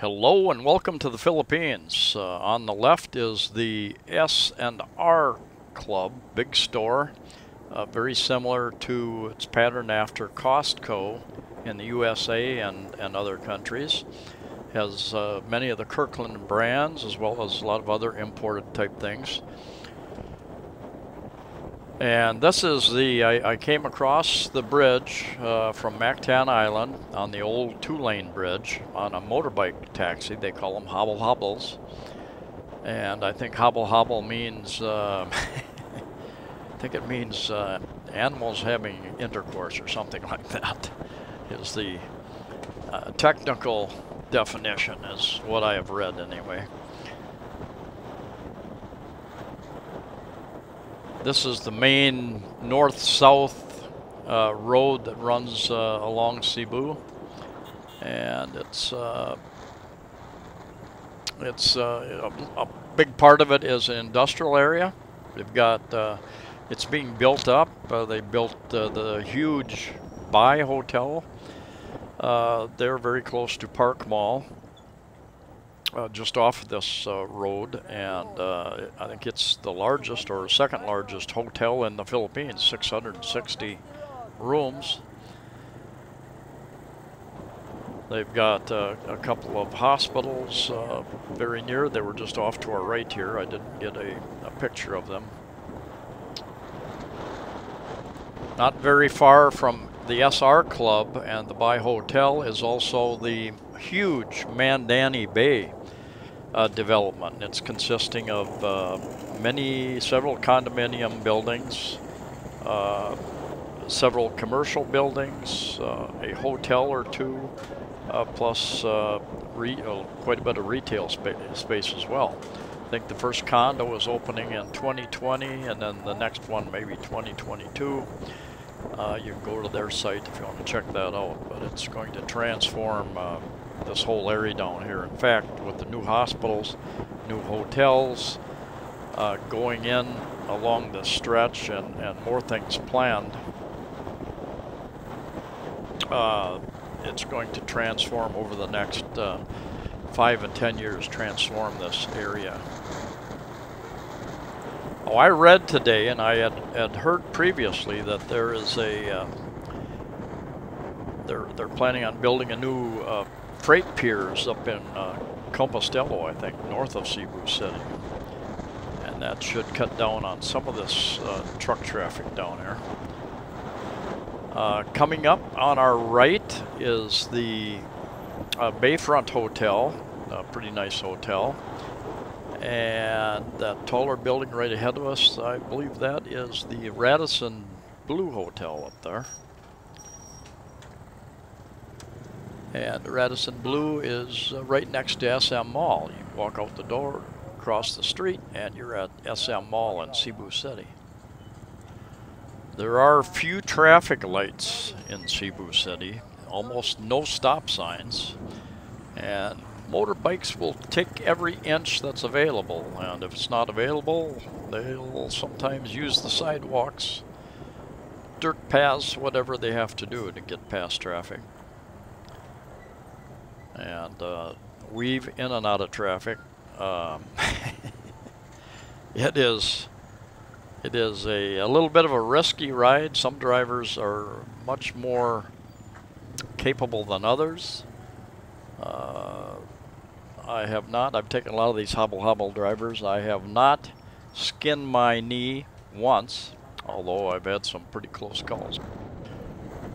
Hello and welcome to the Philippines. On the left is the S&R Club, big store, very similar to, it's patterned after Costco in the USA and other countries. Has many of the Kirkland brands as well as a lot of other imported type things. And this is I came across the bridge from Mactan Island on the old two-lane bridge on a motorbike taxi. They call them hobbles. And I think hobble means, I think it means animals having intercourse or something like that is the technical definition, is what I have read anyway. This is the main north-south road that runs along Cebu, and it's a big part of it is an industrial area. They've got it's being built up. They built the huge Bai Hotel. They're very close to Park Mall. Just off this road, and I think it's the largest or second largest hotel in the Philippines, 660 rooms. They've got a couple of hospitals very near. They were just off to our right here. I didn't get a picture of them. Not very far from the SR Club and the Bai Hotel is also the huge Mandani Bay development. It's consisting of several condominium buildings, several commercial buildings, a hotel or two, plus quite a bit of retail space as well. I think the first condo is opening in 2020, and then the next one maybe 2022. You can go to their site if you want to check that out, but it's going to transform this whole area down here. In fact, with the new hospitals, new hotels going in along the stretch, and more things planned, it's going to transform over the next 5 and 10 years, transform this area. Oh, I read today, and I had heard previously, that there is a they're planning on building a new freight piers up in Compostela, I think, north of Cebu City, and that should cut down on some of this truck traffic down here. Coming up on our right is the Bayfront Hotel, a pretty nice hotel, and that taller building right ahead of us, I believe that is the Radisson Blu Hotel up there. And Radisson Blu is right next to SM Mall. You walk out the door, across the street, and you're at SM Mall in Cebu City. There are few traffic lights in Cebu City, almost no stop signs, and motorbikes will take every inch that's available, and if it's not available, they'll sometimes use the sidewalks, dirt paths, whatever they have to do to get past traffic. And weave in and out of traffic. It is a little bit of a risky ride. Some drivers are much more capable than others. I've taken a lot of these hobble drivers. I have not skinned my knee once, although I've had some pretty close calls.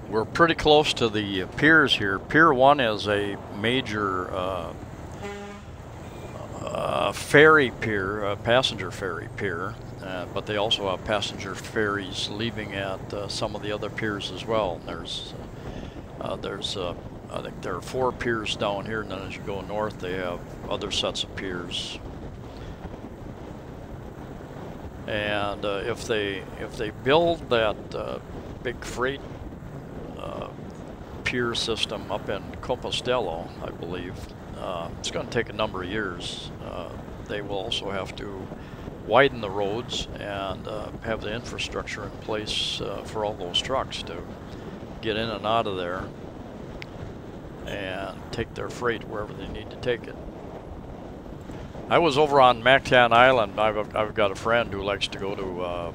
We're pretty close to the piers here. Pier 1 is a major ferry pier, passenger ferry pier, but they also have passenger ferries leaving at some of the other piers as well. There's I think there are 4 piers down here, and then as you go north, they have other sets of piers. And if they build that big freight pier system up in Compostela, I believe, it's going to take a number of years. They will also have to widen the roads and have the infrastructure in place for all those trucks to get in and out of there. and take their freight wherever they need to take it. I was over on Mactan Island. I've got a friend who likes to go to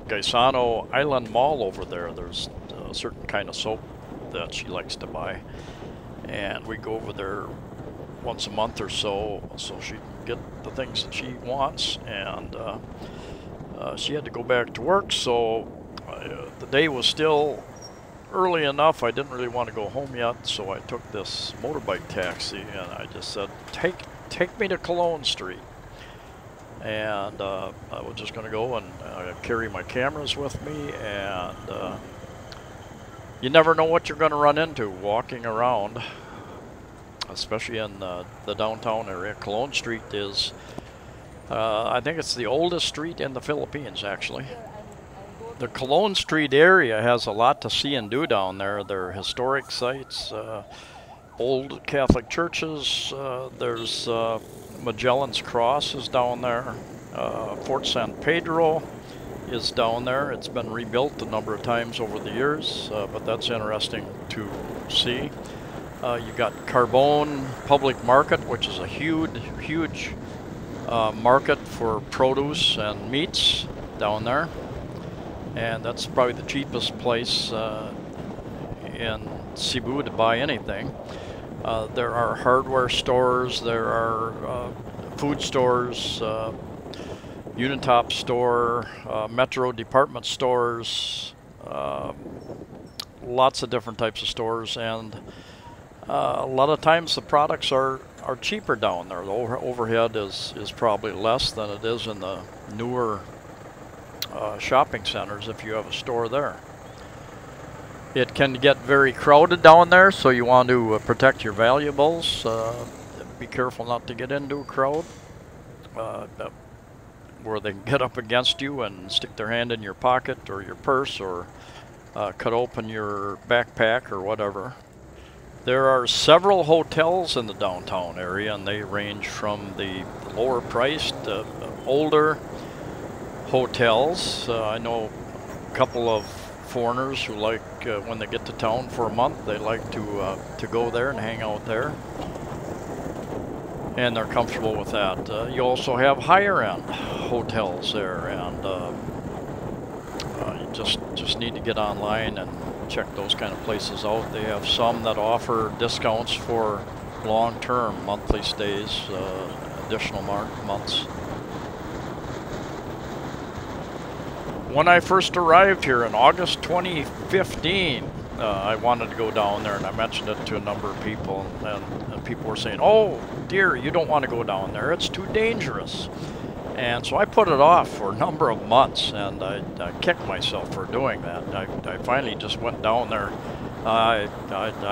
Gaisano Island Mall over there. There's a certain kind of soap that she likes to buy, and we go over there once a month or so she can get the things that she wants. And she had to go back to work, so the day was still early enough. I didn't really want to go home yet, so I took this motorbike taxi, and I just said, take me to Cologne Street. And I was just going to go and carry my cameras with me, and you never know what you're going to run into walking around, especially in the downtown area. Cologne Street is, I think it's the oldest street in the Philippines, actually. The Cologne Street area has a lot to see and do down there. There are historic sites, old Catholic churches. There's Magellan's Cross is down there. Fort San Pedro is down there. It's been rebuilt a number of times over the years, but that's interesting to see. You got Carbone Public Market, which is a huge market for produce and meats down there. And that's probably the cheapest place in Cebu to buy anything. There are hardware stores, there are food stores, Unitop store, Metro department stores, lots of different types of stores, and a lot of times the products are cheaper down there. The overhead is probably less than it is in the newer shopping centers if you have a store there. It can get very crowded down there, so you want to protect your valuables. Be careful not to get into a crowd where they can get up against you and stick their hand in your pocket or your purse, or cut open your backpack or whatever. There are several hotels in the downtown area, and they range from the lower priced, older hotels. I know a couple of foreigners who like, when they get to town for a month, they like to go there and hang out there, and they're comfortable with that. You also have higher end hotels there, and you just need to get online and check those kind of places out. They have some that offer discounts for long-term monthly stays, additional months. When I first arrived here in August 2015, I wanted to go down there, and I mentioned it to a number of people, and people were saying, "Oh dear, you don't want to go down there, it's too dangerous." And so I put it off for a number of months, and I kicked myself for doing that. I finally just went down there. I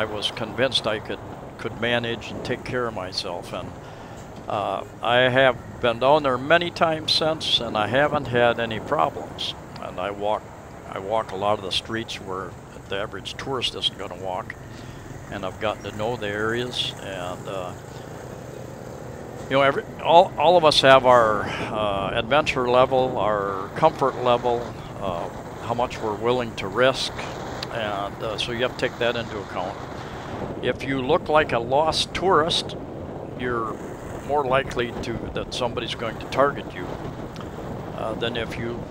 was convinced I could manage and take care of myself, and I have been down there many times since, and I haven't had any problems. And I walk a lot of the streets where the average tourist isn't going to walk, and I've gotten to know the areas. And you know, all of us have our adventure level, our comfort level, how much we're willing to risk, and so you have to take that into account. If you look like a lost tourist, you're more likely that somebody's going to target you than if you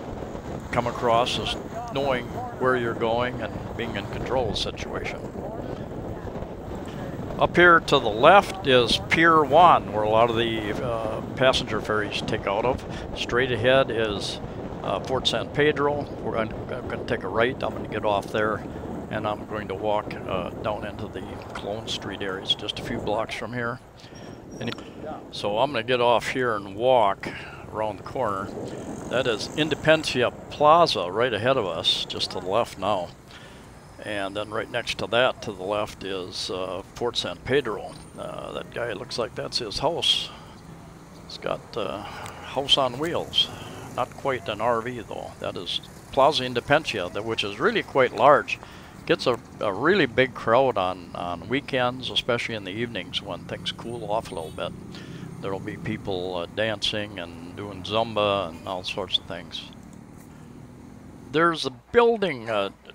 come across as knowing where you're going and being in control of the situation. Up here to the left is Pier 1, where a lot of the passenger ferries take out of. Straight ahead is Fort San Pedro. I'm going to take a right. I'm going to get off there, and I'm going to walk down into the Cologne Street area. It's just a few blocks from here. So I'm going to get off here and walk around the corner. That is Independencia Plaza right ahead of us, just to the left now. And then right next to that, to the left, is Fort San Pedro. That guy, looks like that's his house. It's got house on wheels. Not quite an RV though. That is Plaza Independencia, which is really quite large. Gets a really big crowd on weekends, especially in the evenings when things cool off a little bit. There'll be people dancing and doing Zumba and all sorts of things. There's a building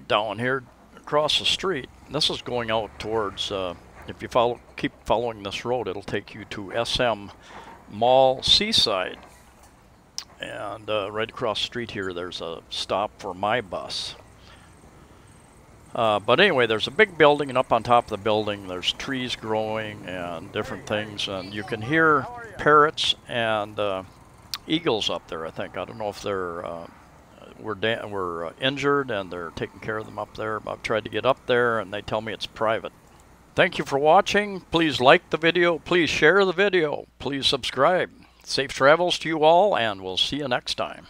down here across the street. This is going out towards if you keep following this road, it'll take you to SM Mall Seaside. And right across the street here, there's a stop for my bus. But anyway, there's a big building, and up on top of the building, there's trees growing and different things. And you can hear parrots and eagles up there, I think. I don't know if they're were injured and they're taking care of them up there. I've tried to get up there, and they tell me it's private. Thank you for watching. Please like the video. Please share the video. Please subscribe. Safe travels to you all, and we'll see you next time.